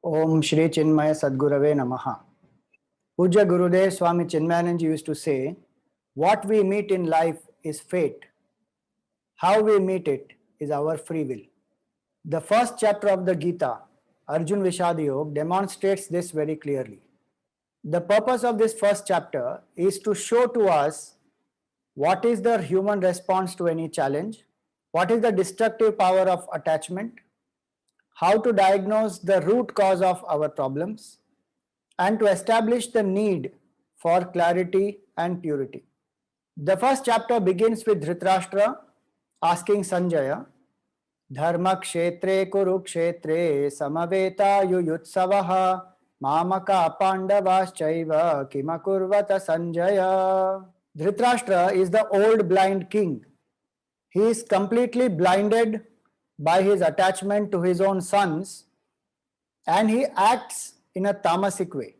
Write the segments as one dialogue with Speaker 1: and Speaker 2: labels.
Speaker 1: Om Shri Chinmaya Sadgurave Namaha. Puja Gurudev Swami Chinmayananda used to say, what we meet in life is fate. How we meet it is our free will. The first chapter of the Gītā, Arjun Vishad Yoga, demonstrates this very clearly. The purpose of this first chapter is to show to us what is the human response to any challenge, what is the destructive power of attachment, how to diagnose the root cause of our problems, and to establish the need for clarity and purity. The first chapter begins with Dhritarashtra asking Sanjaya, Dharma kshetre kurukshetre samaveta yuyutsavaha mamaka pandavaschaiva kimakurvata Sanjaya. Dhritarashtra is the old blind king. He is completely blinded by his attachment to his own sons, and he acts in a tamasic way.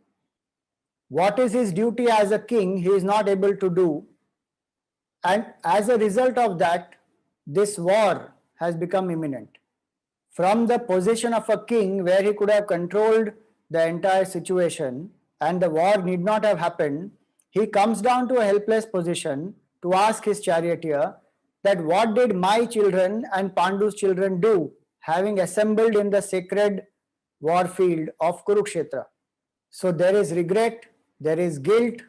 Speaker 1: What is his duty as a king, he is not able to do, and as a result of that, this war has become imminent. From the position of a king where he could have controlled the entire situation and the war need not have happened, he comes down to a helpless position to ask his charioteer that what did my children and Pandu's children do, having assembled in the sacred war field of Kurukshetra. So there is regret, there is guilt,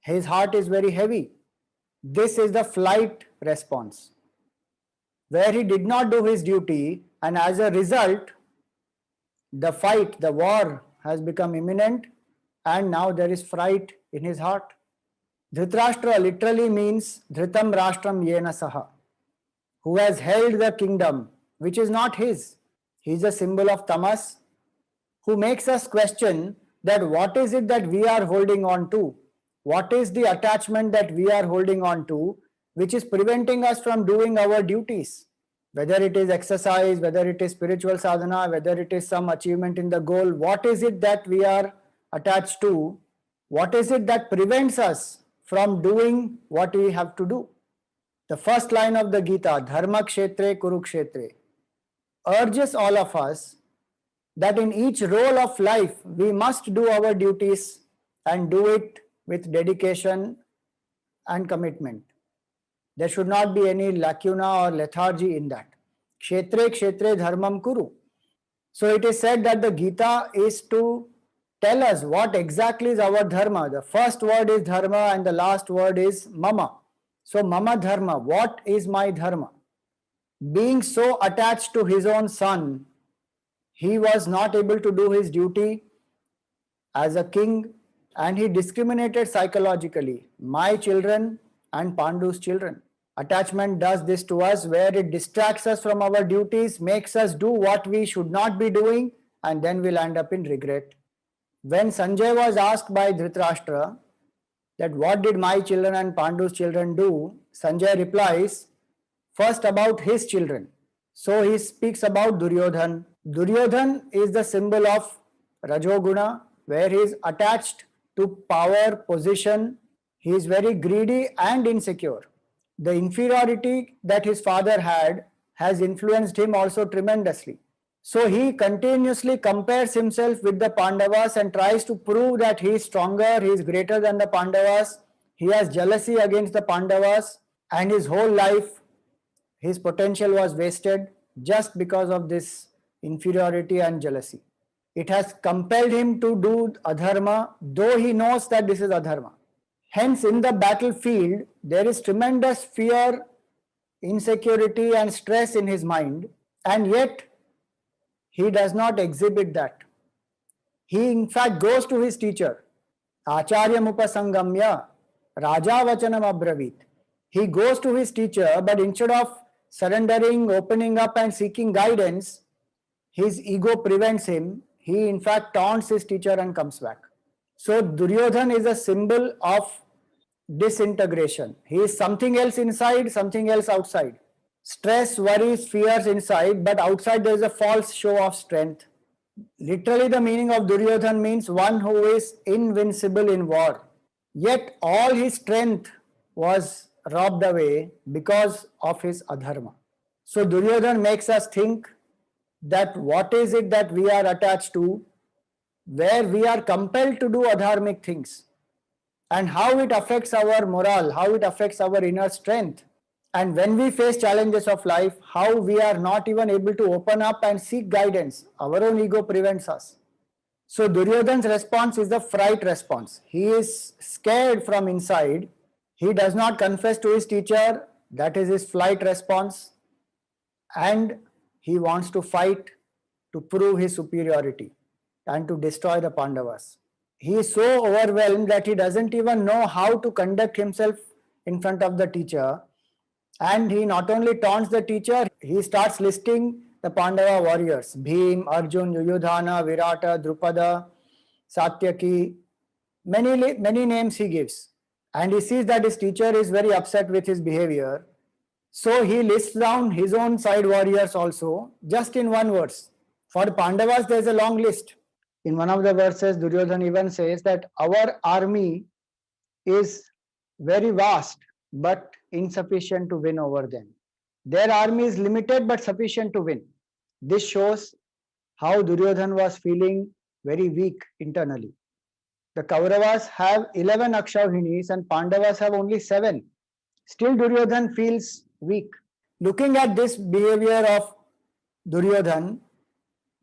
Speaker 1: his heart is very heavy. This is the flight response, where he did not do his duty, and as a result, the fight, the war has become imminent, and now there is fright in his heart. Dhritarashtra literally means Dhritam Rashtram Yena Saha, who has held the kingdom which is not his. He is a symbol of tamas, who makes us question that what is it that we are holding on to? What is the attachment that we are holding on to which is preventing us from doing our duties? Whether it is exercise, whether it is spiritual sadhana, whether it is some achievement in the goal, what is it that we are attached to? What is it that prevents us from doing what we have to do? The first line of the Gītā, Dharma kshetre kurukshetre, urges all of us that in each role of life we must do our duties and do it with dedication and commitment. There should not be any lacuna or lethargy in that. Kshetre kshetre dharmam kuru. So it is said that the Gītā is to tell us what exactly is our dharma. The first word is dharma and the last word is mama. So mama dharma, what is my dharma? Being so attached to his own son, he was not able to do his duty as a king, and he discriminated psychologically, my children and Pandu's children. Attachment does this to us, where it distracts us from our duties, makes us do what we should not be doing, and then we'll end up in regret. When Sanjay was asked by Dhritarashtra that what did my children and Pandu's children do, Sanjay replies first about his children. So he speaks about Duryodhan. Duryodhan is the symbol of Rajoguna, where he is attached to power, position. He is very greedy and insecure. The inferiority that his father had has influenced him also tremendously. So he continuously compares himself with the Pandavas and tries to prove that he is stronger, he is greater than the Pandavas. He has jealousy against the Pandavas, and his whole life, his potential was wasted just because of this inferiority and jealousy. It has compelled him to do adharma, though he knows that this is adharma. Hence, in the battlefield, there is tremendous fear, insecurity, and stress in his mind, and yet he does not exhibit that. He in fact goes to his teacher, Acharyam upasangamya Raja Vachanam abravit. He goes to his teacher, but instead of surrendering, opening up and seeking guidance, his ego prevents him. He in fact taunts his teacher and comes back. So Duryodhan is a symbol of disintegration. He is something else inside, something else outside. Stress, worries, fears inside, but outside there is a false show of strength. Literally the meaning of Duryodhan means one who is invincible in war. Yet all his strength was robbed away because of his adharma. So Duryodhan makes us think that what is it that we are attached to where we are compelled to do adharmic things, and how it affects our morale, how it affects our inner strength. And when we face challenges of life, how we are not even able to open up and seek guidance. Our own ego prevents us. So Duryodhana's response is the fright response. He is scared from inside. He does not confess to his teacher. That is his flight response. And he wants to fight to prove his superiority and to destroy the Pandavas. He is so overwhelmed that he doesn't even know how to conduct himself in front of the teacher. And he not only taunts the teacher, he starts listing the Pandava warriors: Bhim, Arjun, Yuyudhana, Virata, Drupada, Satyaki. Many names he gives. And he sees that his teacher is very upset with his behavior. So he lists down his own side warriors also, just in one verse. For Pandavas, there is a long list. In one of the verses, Duryodhana even says that our army is very vast, but insufficient to win over them. Their army is limited but sufficient to win. This shows how Duryodhana was feeling very weak internally. The Kauravas have 11 Akshauhinis and Pandavas have only 7. Still Duryodhana feels weak. Looking at this behavior of Duryodhana,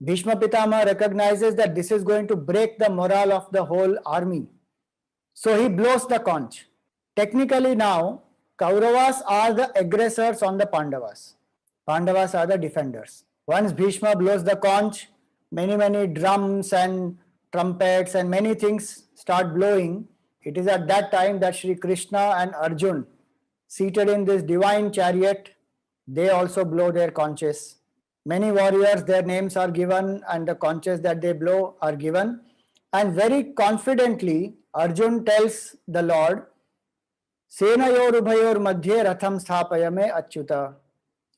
Speaker 1: Bhishma Pitama recognizes that this is going to break the morale of the whole army. So he blows the conch. Technically now, Kauravas are the aggressors on the Pandavas. Pandavas are the defenders. Once Bhishma blows the conch, many drums and trumpets and many things start blowing. It is at that time that Sri Krishna and Arjun, seated in this divine chariot, they also blow their conches. Many warriors, their names are given and the conches that they blow are given. And very confidently, Arjun tells the Lord, Senayor Ubhayor Madhye Ratham Sthapayame Achyuta.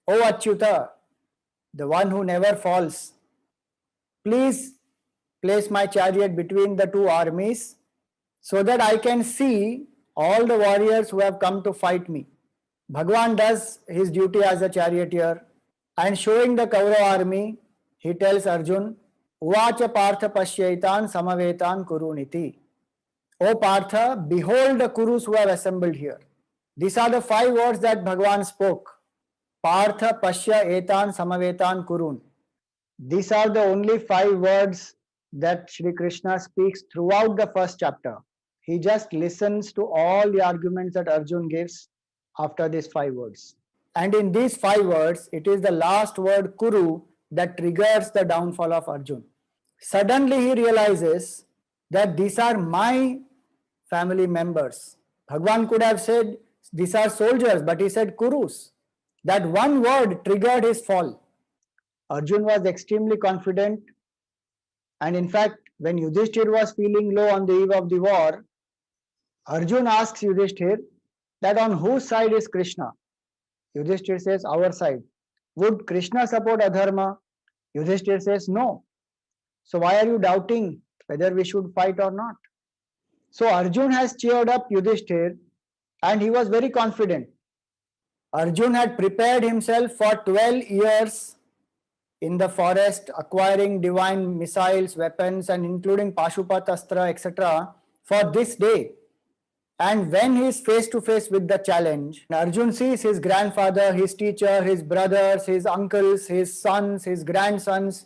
Speaker 1: O Achyuta, the one who never falls, please place my chariot between the two armies so that I can see all the warriors who have come to fight me. Bhagwan does his duty as a charioteer, and showing the Kaurava army, he tells Arjun, Uvacha Partha Pashyaitan Samavetan Kuruniti. O Partha, behold the Kurus who have assembled here. These are the 5 words that Bhagwan spoke. Partha Pashya Etan Samavetan Kurun. These are the only 5 words that Sri Krishna speaks throughout the first chapter. He just listens to all the arguments that Arjun gives after these 5 words. And in these 5 words, it is the last word Kuru that triggers the downfall of Arjun. Suddenly he realizes that these are my family members. Bhagwan could have said these are soldiers, but he said Kurus. That one word triggered his fall. Arjun was extremely confident, and in fact, when Yudhishthir was feeling low on the eve of the war, Arjun asks Yudhishthir that on whose side is Krishna? Yudhishthir says, our side. Would Krishna support adharma? Yudhishthir says, no. So why are you doubting whether we should fight or not? So Arjun has cheered up Yudhishthir and he was very confident. Arjun had prepared himself for 12 years in the forest, acquiring divine missiles, weapons, and including Pashupat Astra, etc. for this day. And when he is face to face with the challenge, Arjun sees his grandfather, his teacher, his brothers, his uncles, his sons, his grandsons,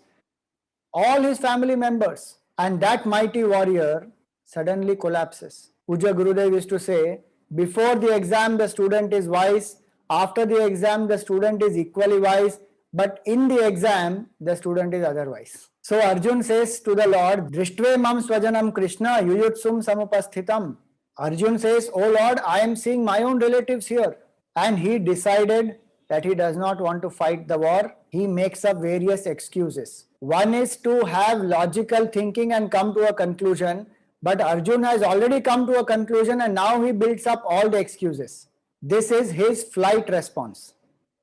Speaker 1: all his family members. And that mighty warrior suddenly collapses. Puja Gurudev used to say, before the exam the student is wise, after the exam the student is equally wise, but in the exam the student is otherwise. So Arjun says to the Lord, Drishtve mam swajanam Krishna yuyutsum samupasthitam. Arjun says, oh Lord, I am seeing my own relatives here. And he decided that he does not want to fight the war. He makes up various excuses. One is to have logical thinking and come to a conclusion. But Arjun has already come to a conclusion and now he builds up all the excuses. This is his flight response.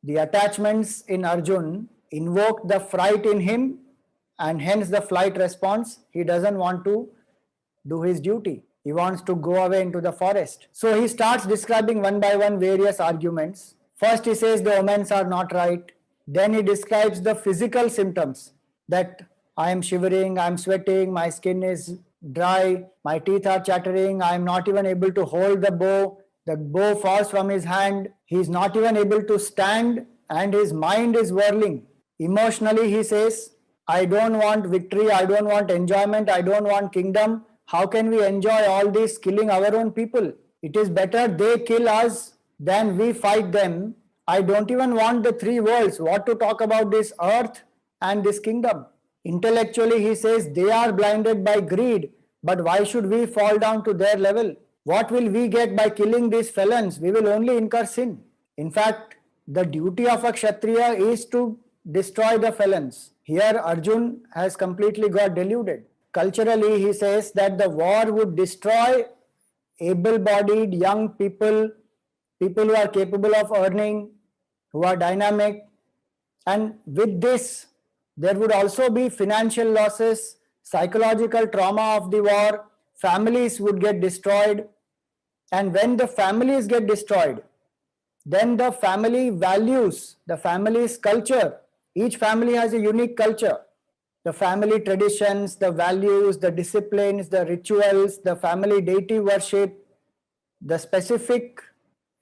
Speaker 1: The attachments in Arjun invoke the fright in him, and hence the flight response. He doesn't want to do his duty. He wants to go away into the forest. So he starts describing one by one various arguments. First he says the omens are not right. Then he describes the physical symptoms, that I am shivering, I am sweating, my skin is dry, my teeth are chattering, I am not even able to hold the bow falls from his hand, he is not even able to stand, and his mind is whirling. Emotionally, he says, I don't want victory, I don't want enjoyment, I don't want kingdom. How can we enjoy all this killing our own people? It is better they kill us than we fight them. I don't even want the three worlds. What to talk about this earth and this kingdom? Intellectually, he says they are blinded by greed, but why should we fall down to their level? What will we get by killing these felons? We will only incur sin. In fact, the duty of a Kshatriya is to destroy the felons. Here, Arjun has completely got deluded. Culturally, he says that the war would destroy able-bodied young people, people who are capable of earning, who are dynamic, and with this, there would also be financial losses, psychological trauma of the war, families would get destroyed, and when the families get destroyed, then the family values, the family's culture, each family has a unique culture. The family traditions, the values, the disciplines, the rituals, the family deity worship, the specific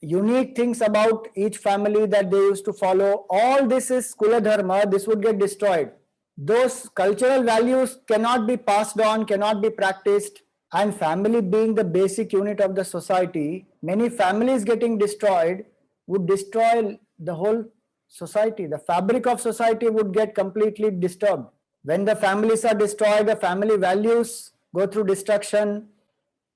Speaker 1: unique things about each family that they used to follow, all this is Kula Dharma, this would get destroyed. Those cultural values cannot be passed on, cannot be practiced, and family being the basic unit of the society, many families getting destroyed would destroy the whole society. The fabric of society would get completely disturbed. When the families are destroyed, the family values go through destruction,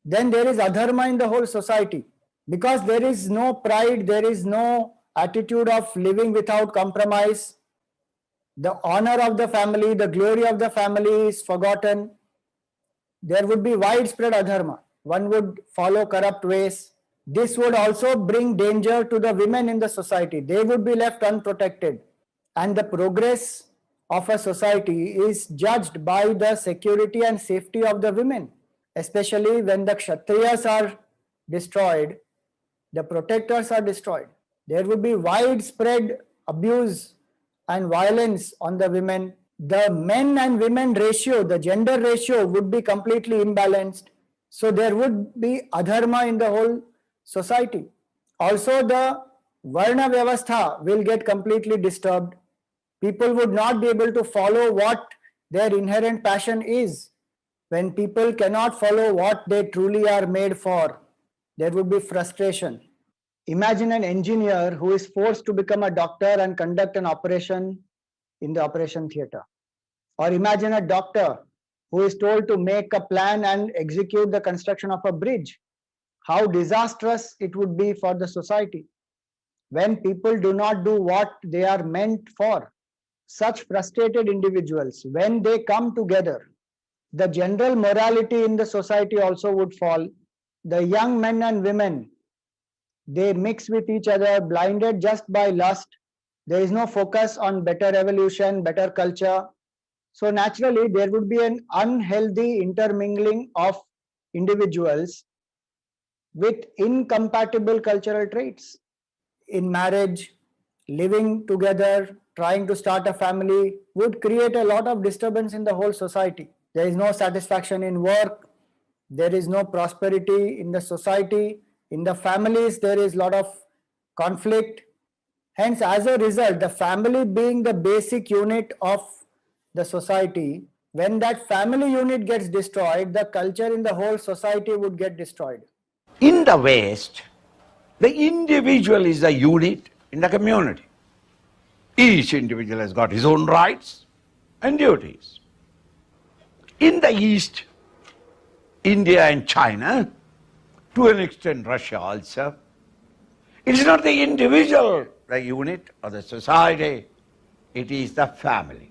Speaker 1: then there is adharma in the whole society. Because there is no pride, there is no attitude of living without compromise. The honor of the family, the glory of the family is forgotten. There would be widespread adharma. One would follow corrupt ways. This would also bring danger to the women in the society. They would be left unprotected. And the progress of a society is judged by the security and safety of the women, especially when the Kshatriyas are destroyed, the protectors are destroyed. There would be widespread abuse and violence on the women. The men and women ratio, the gender ratio would be completely imbalanced. So there would be adharma in the whole society. Also, the Varna Vyavastha will get completely disturbed. People would not be able to follow what their inherent passion is. When people cannot follow what they truly are made for, there would be frustration. Imagine an engineer who is forced to become a doctor and conduct an operation in the operation theatre. Or imagine a doctor who is told to make a plan and execute the construction of a bridge. How disastrous it would be for the society when people do not do what they are meant for. Such frustrated individuals, when they come together, the general morality in the society also would fall. The young men and women, they mix with each other, blinded just by lust. There is no focus on better evolution, better culture. So naturally, there would be an unhealthy intermingling of individuals with incompatible cultural traits. In marriage, living together, trying to start a family would create a lot of disturbance in the whole society. There is no satisfaction in work, there is no prosperity in the society, in the families there is a lot of conflict. Hence, as a result, the family being the basic unit of the society, when that family unit gets destroyed, the culture in the whole society would get destroyed.
Speaker 2: In the West, the individual is the unit in the community. Each individual has got his own rights and duties. In the East, India and China, to an extent Russia also, it is not the individual, the unit or the society, it is the family.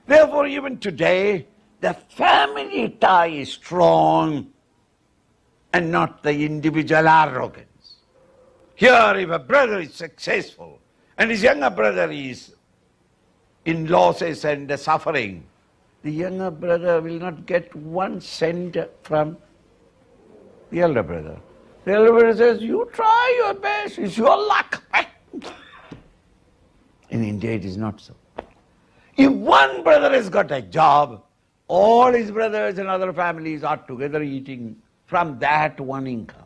Speaker 2: Therefore, even today, the family tie is strong and not the individual arrogance. Here, if a brother is successful and his younger brother is in losses and suffering, the younger brother will not get 1 cent from the elder brother. The elder brother says, you try your best, it's your luck. In India, it is not so. If one brother has got a job, all his brothers and other families are together eating from that one income.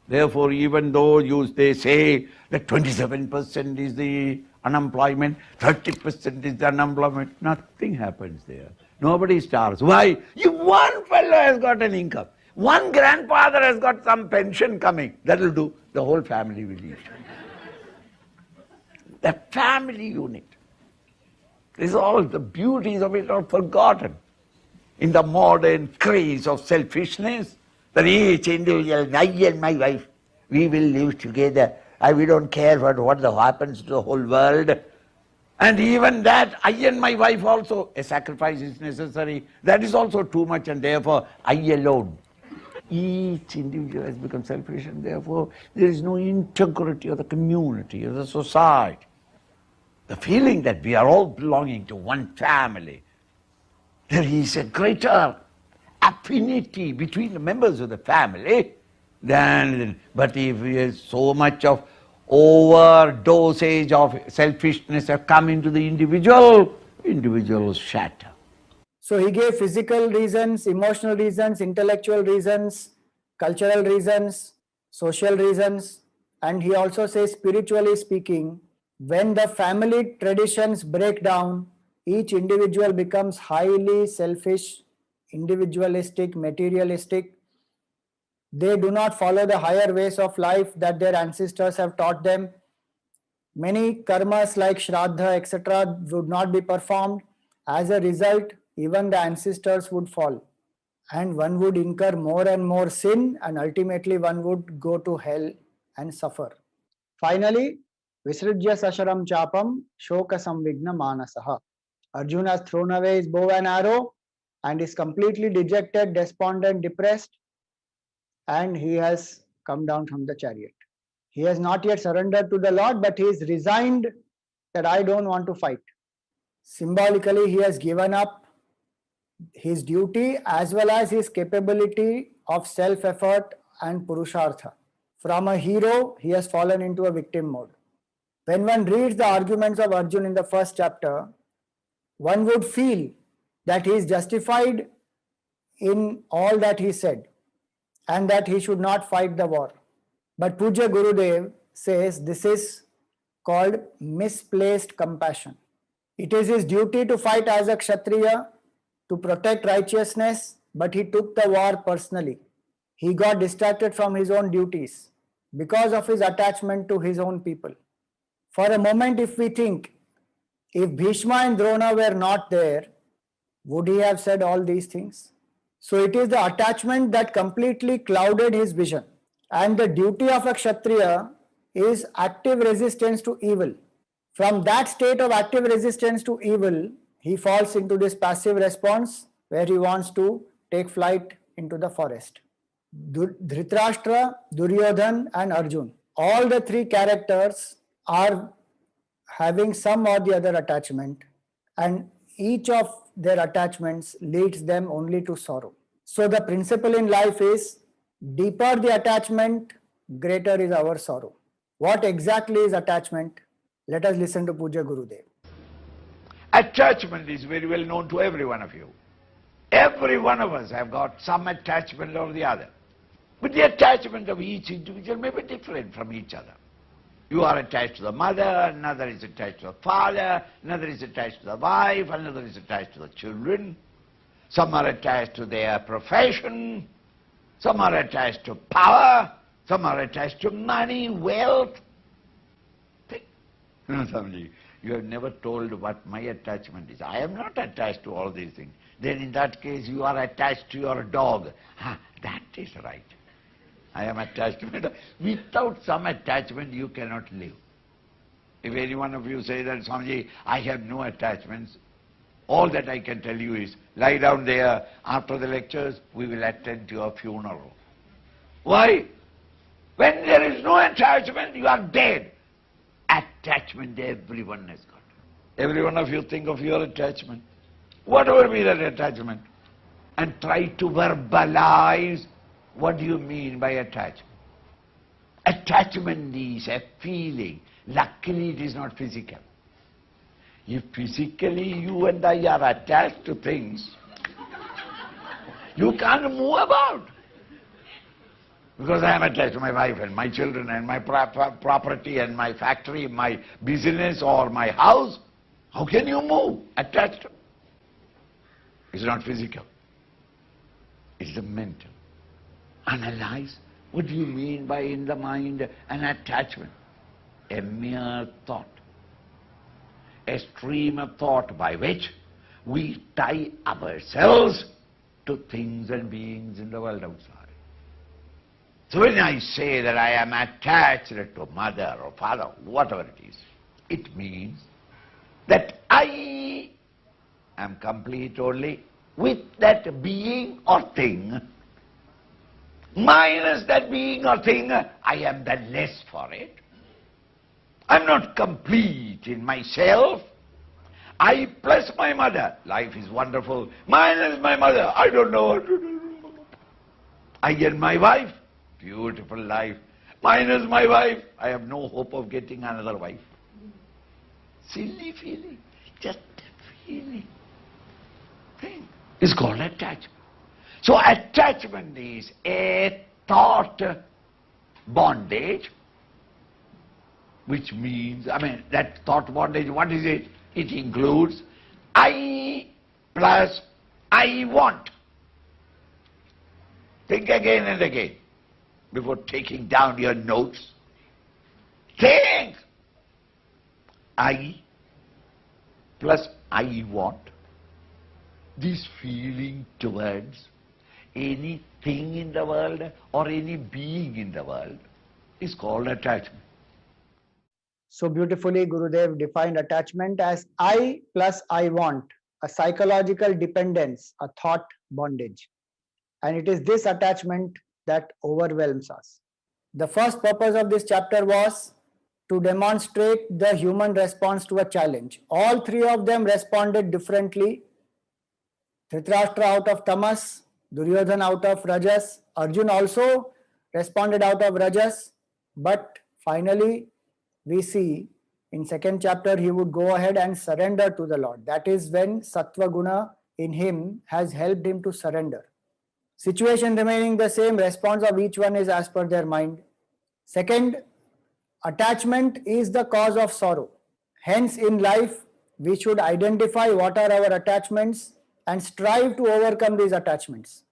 Speaker 2: Therefore, even though they say that 27% is the unemployment, 30% is the unemployment, nothing happens there. Nobody starves. Why? If one fellow has got an income, one grandfather has got some pension coming, that will do. The whole family will eat. The family unit. Is all the beauties of it are forgotten in the modern craze of selfishness, that each individual, I and my wife, we will live together. We don't care what happens to the whole world. And even that, I and my wife also, a sacrifice is necessary. That is also too much, and therefore I alone. Each individual has become selfish, and therefore there is no integrity of the community, of the society. The feeling that we are all belonging to one family, there is a greater affinity between the members of the family but if there is so much of overdosage of selfishness have come into the individuals shatter.
Speaker 1: So he gave physical reasons, emotional reasons, intellectual reasons, cultural reasons, social reasons, and he also says, spiritually speaking, when the family traditions break down, each individual becomes highly selfish, individualistic, materialistic. They do not follow the higher ways of life that their ancestors have taught them. Many karmas like Shraddha, etc. would not be performed. As a result, even the ancestors would fall. And one would incur more and more sin, and ultimately one would go to hell and suffer. Finally, Visrujya Sasharam Chapam Shoka Samvigna Manasaha. Arjuna has thrown away his bow and arrow and is completely dejected, despondent, depressed, and he has come down from the chariot. He has not yet surrendered to the Lord, but he is resigned that I don't want to fight. Symbolically, he has given up his duty as well as his capability of self-effort and purushartha. From a hero, he has fallen into a victim mode. When one reads the arguments of Arjuna in the first chapter, one would feel that he is justified in all that he said and that he should not fight the war. But Puja Gurudev says this is called misplaced compassion. It is his duty to fight as a Kshatriya, to protect righteousness, but he took the war personally. He got distracted from his own duties because of his attachment to his own people. For a moment, if we think, if Bhishma and Drona were not there, would he have said all these things? So it is the attachment that completely clouded his vision. And the duty of a Kshatriya is active resistance to evil. From that state of active resistance to evil, he falls into this passive response where he wants to take flight into the forest. Dhritarashtra, Duryodhan and Arjun, all the three characters are having some or the other attachment, and each of their attachments leads them only to sorrow. So the principle in life is, deeper the attachment, greater is our sorrow. What exactly is attachment? Let us listen to Puja Gurudev.
Speaker 2: Attachment is very well known to every one of you. Every one of us have got some attachment or the other. But the attachment of each individual may be different from each other. You are attached to the mother, another is attached to the father, another is attached to the wife, another is attached to the children. Some are attached to their profession, some are attached to power, some are attached to money, wealth. No, Swamiji, you have never told what my attachment is. I am not attached to all these things. Then in that case you are attached to your dog. That is right. I am attached to my dog. Without some attachment you cannot live. If any one of you say that, Swamiji, I have no attachments, all that I can tell you is, lie down there, after the lectures we will attend to your funeral. Why? When there is no attachment, you are dead. Attachment everyone has got. Every one of you think of your attachment. Whatever be that attachment, and try to verbalize what do you mean by attachment. Attachment is a feeling. Luckily it is not physical. If physically you and I are attached to things, you can't move about. Because I am attached to my wife and my children and my property and my factory, my business or my house. How can you move attached? It's not physical. It's the mental. Analyze, what do you mean by in the mind an attachment? A mere thought. A stream of thought by which we tie ourselves to things and beings in the world outside. So when I say that I am attached to mother or father, whatever it is, it means that I am complete only with that being or thing. Minus that being or thing, I am the less for it. I'm not complete in myself. I plus my mother, life is wonderful. Minus my mother, I don't know what to do. I and my wife, beautiful life. Minus my wife, I have no hope of getting another wife. Silly feeling, just a feeling. Thing is called attachment. So attachment is a thought bondage, which means, that thought bondage, what is it? It includes I plus I want. Think again and again before taking down your notes. Think! I plus I want. This feeling towards anything in the world or any being in the world is called attachment.
Speaker 1: So beautifully, Gurudev defined attachment as I plus I want, a psychological dependence, a thought bondage. And it is this attachment that overwhelms us. The first purpose of this chapter was to demonstrate the human response to a challenge. All three of them responded differently. Dhritarashtra out of tamas, Duryodhana out of rajas, Arjun also responded out of rajas, but finally we see in second chapter he would go ahead and surrender to the Lord. That is when sattva guna in him has helped him to surrender. Situation remaining the same, response of each one is as per their mind. Second, attachment is the cause of sorrow. Hence in life we should identify what are our attachments and strive to overcome these attachments.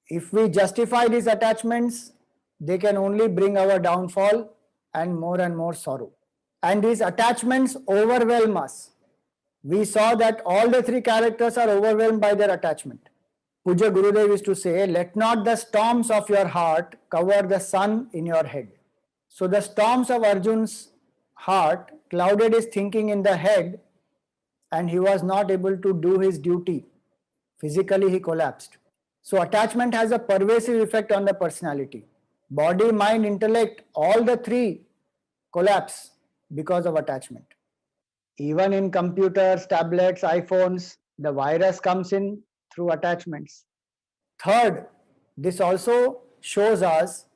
Speaker 1: If we justify these attachments, they can only bring our downfall and more sorrow. And these attachments overwhelm us. We saw that all the three characters are overwhelmed by their attachment. Puja Gurudev used to say, let not the storms of your heart cover the sun in your head. So the storms of Arjun's heart clouded his thinking in the head and he was not able to do his duty. Physically he collapsed. So attachment has a pervasive effect on the personality. Body, mind, intellect, all the three collapse because of attachment. Even in computers, tablets, iPhones, the virus comes in through attachments. Third, this also shows us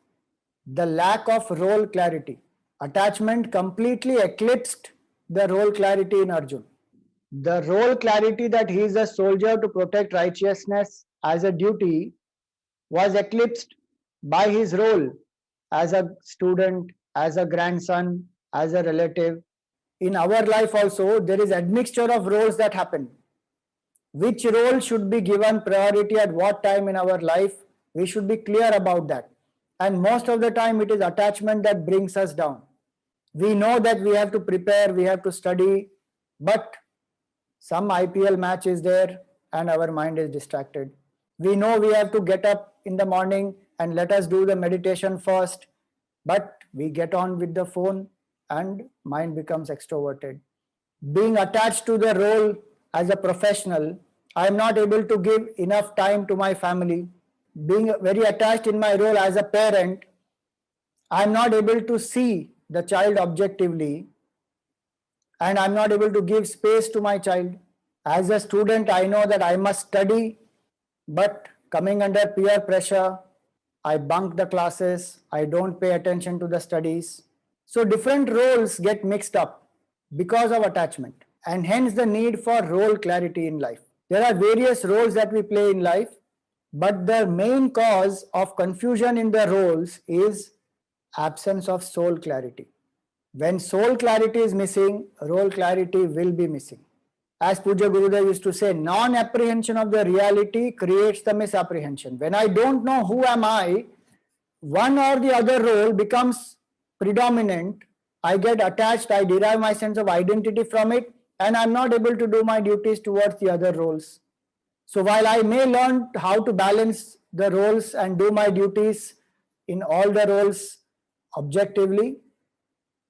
Speaker 1: the lack of role clarity. Attachment completely eclipsed the role clarity in Arjun. The role clarity that he is a soldier to protect righteousness as a duty was eclipsed by his role as a student, as a grandson, as a relative. In our life also, there is admixture of roles that happen. Which role should be given priority at what time in our life? We should be clear about that. And most of the time it is attachment that brings us down. We know that we have to prepare, we have to study, but some IPL match is there and our mind is distracted. We know we have to get up in the morning and let us do the meditation first, but we get on with the phone and mind becomes extroverted. Being attached to the role as a professional, I am not able to give enough time to my family. Being very attached in my role as a parent, I am not able to see the child objectively and I am not able to give space to my child. As a student, I know that I must study, but coming under peer pressure, I bunk the classes, I don't pay attention to the studies. So different roles get mixed up because of attachment. and hence the need for role clarity in life. There are various roles that we play in life, but the main cause of confusion in the roles is absence of soul clarity. When soul clarity is missing, role clarity will be missing. As Puja Gurudev used to say, non-apprehension of the reality creates the misapprehension. When I don't know who am I, one or the other role becomes predominant. I get attached, I derive my sense of identity from it, and I'm not able to do my duties towards the other roles. So while I may learn how to balance the roles and do my duties in all the roles objectively,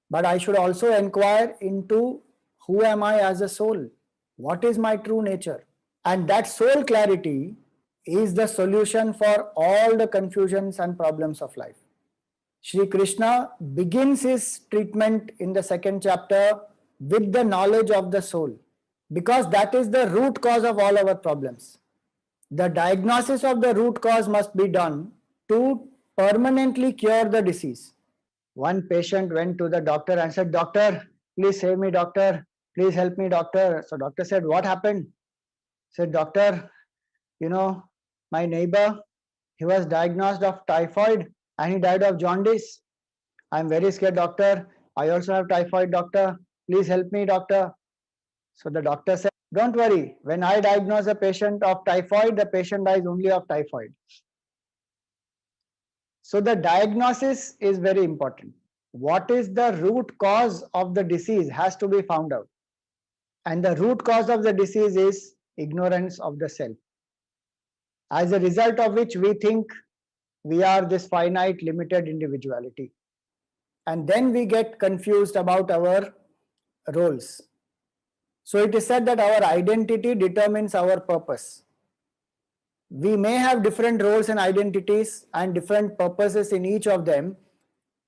Speaker 1: but I should also inquire into who am I as a soul? What is my true nature? And that soul clarity is the solution for all the confusions and problems of life. Shri Krishna begins his treatment in the second chapter with the knowledge of the soul, because that is the root cause of all our problems. The diagnosis of the root cause must be done to permanently cure the disease. One patient went to the doctor and said, "Doctor, please save me, doctor. Please help me, doctor." So doctor said, "What happened?" Said, "Doctor, my neighbor, he was diagnosed of typhoid and he died of jaundice. I'm very scared, doctor. I also have typhoid, doctor. Please help me, doctor." So the doctor said, "Don't worry. When I diagnose a patient of typhoid, the patient dies only of typhoid." So the diagnosis is very important. What is the root cause of the disease has to be found out. And the root cause of the disease is ignorance of the self, as a result of which we think we are this finite, limited individuality. And then we get confused about our roles. So it is said that our identity determines our purpose. We may have different roles and identities and different purposes in each of them,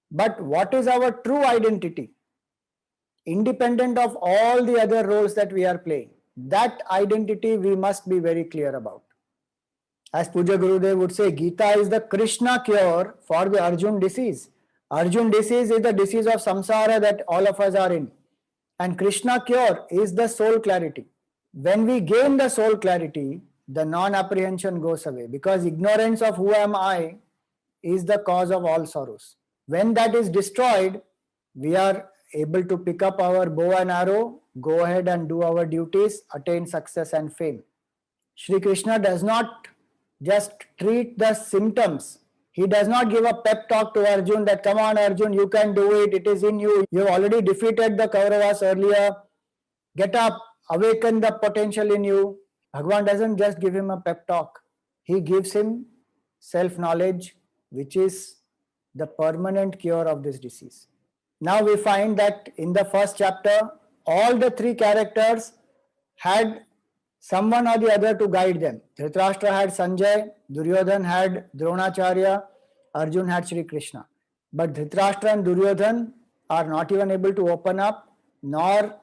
Speaker 1: but what is our true identity? Independent of all the other roles that we are playing, that identity we must be very clear about. As Puja Gurudev would say, Gītā is the Krishna cure for the Arjun disease. Arjun disease is the disease of samsara that all of us are in. And Krishna cure is the soul clarity. When we gain the soul clarity, the non-apprehension goes away, because ignorance of who am I is the cause of all sorrows. When that is destroyed, we are able to pick up our bow and arrow, go ahead and do our duties, attain success and fame. Shri Krishna does not just treat the symptoms. He does not give a pep talk to Arjun that, "Come on Arjun, you can do it, it is in you. You have already defeated the Kauravas earlier. Get up, awaken the potential in you." Bhagwan doesn't just give him a pep talk. He gives him self-knowledge, which is the permanent cure of this disease. Now we find that in the first chapter, all the three characters had someone or the other to guide them. Dhritarashtra had Sanjay, Duryodhan had Dronacharya, Arjun had Shri Krishna. But Dhritarashtra and Duryodhan are not even able to open up nor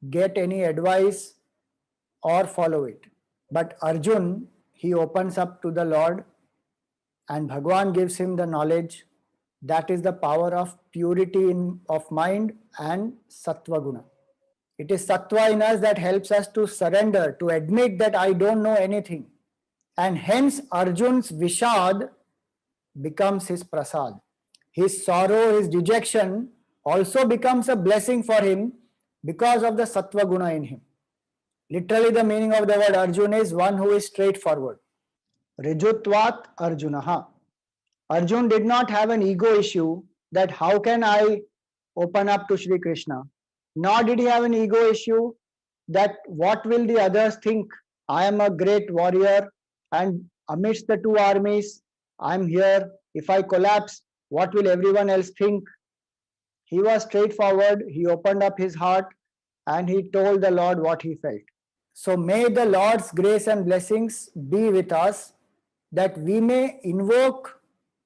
Speaker 1: get any advice or follow it. But Arjun, he opens up to the Lord, and Bhagwan gives him the knowledge. That is the power of purity of mind and sattva guna. It is sattva in us that helps us to surrender, to admit that I don't know anything. And hence Arjun's Vishad becomes his prasad. His sorrow, his dejection also becomes a blessing for him because of the sattva guna in him. Literally the meaning of the word Arjun is one who is straightforward. Rijutvat Arjunaha. Arjun did not have an ego issue that how can I open up to Shri Krishna. Nor did he have an ego issue that what will the others think. I am a great warrior and amidst the two armies, I am here. If I collapse, what will everyone else think? He was straightforward. He opened up his heart and he told the Lord what he felt. So may the Lord's grace and blessings be with us, that we may invoke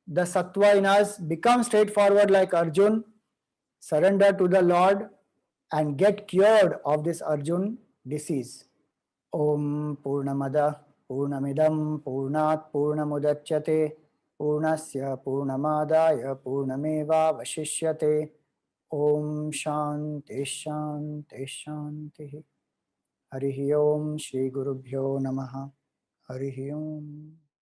Speaker 1: the sattva in us, become straightforward like Arjun, surrender to the Lord and get cured of this Arjun disease. Om Purnamada Purnamidam Purnat Purnamudachyate Purnasya Purnamadaya Purnameva Vashishyate. Om Shanti Shanti Shanti. Harihi Om. Shri Gurubhyo Namaha. Harihi Om.